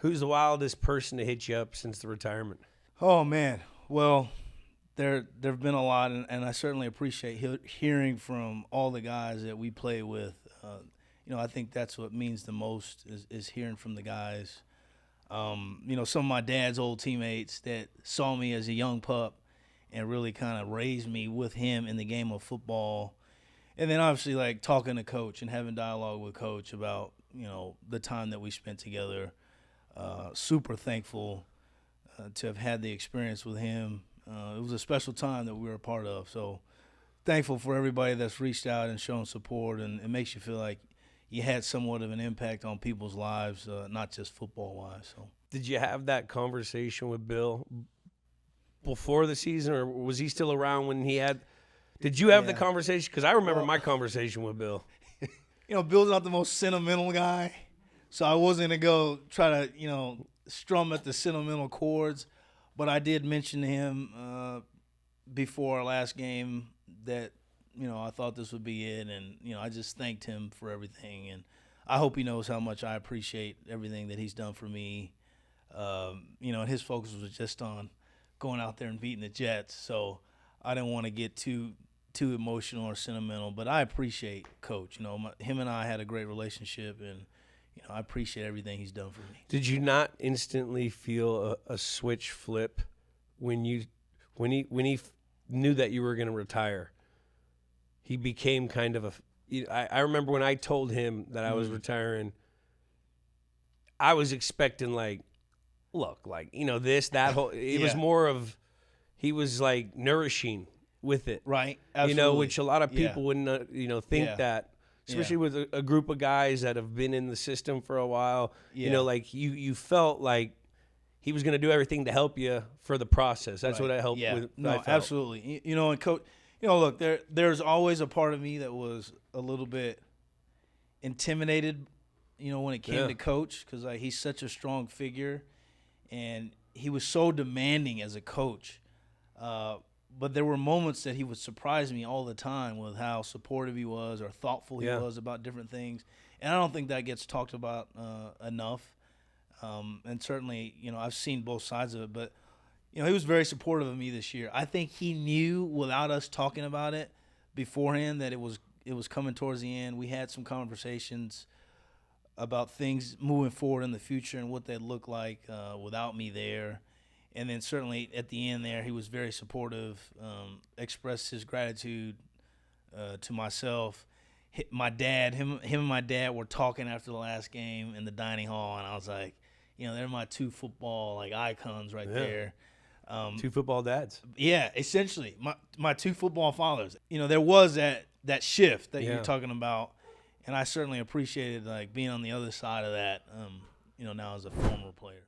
Who's the wildest person to hit you up since the retirement? Oh, man. Well, there have been a lot, and I certainly appreciate hearing from all the guys that we play with. I think that's what means the most is hearing from the guys. Some of my dad's old teammates that saw me as a young pup and really kind of raised me with him in the game of football. And then obviously like talking to Coach and having dialogue with Coach about, the time that we spent together. Super thankful to have had the experience with him. It was a special time that we were a part of. So thankful for everybody that's reached out and shown support, and it makes you feel like you had somewhat of an impact on people's lives, not just football-wise. So, did you have that conversation with Bill before the season, or was he still around when he had – did you have the conversation? Because I remember my conversation with Bill. Bill's not the most sentimental guy, so I wasn't going to go try to, strum at the sentimental chords. But I did mention to him before our last game that, I thought this would be it. And, I just thanked him for everything. And I hope he knows how much I appreciate everything that he's done for me. And his focus was just on going out there and beating the Jets. So I didn't want to get too emotional or sentimental. But I appreciate Coach. Him and I had a great relationship, and I appreciate everything he's done for me. Did you not instantly feel a switch flip when he knew that you were going to retire? He became kind of I remember when I told him that I was retiring, I was expecting this, that whole. It was more of he was like nourishing with it, right? Absolutely. Which a lot of people wouldn't think that. Especially with a group of guys that have been in the system for a while, you felt like he was going to do everything to help you for the process. That's what I helped with. No, absolutely. And Coach, look, there's always a part of me that was a little bit intimidated, when it came to Coach, because he's such a strong figure, and he was so demanding as a coach. But there were moments that he would surprise me all the time with how supportive he was or thoughtful he was about different things. And I don't think that gets talked about enough. And certainly, I've seen both sides of it. But, he was very supportive of me this year. I think he knew without us talking about it beforehand that it was coming towards the end. We had some conversations about things moving forward in the future and what they'd look like without me there. And then certainly at the end there, he was very supportive, expressed his gratitude to myself. My dad, him and my dad were talking after the last game in the dining hall, and I was like, they're my two football icons right there. Two football dads. Yeah, essentially my two football fathers. There was that shift that you're talking about, and I certainly appreciated being on the other side of that. Now as a former player.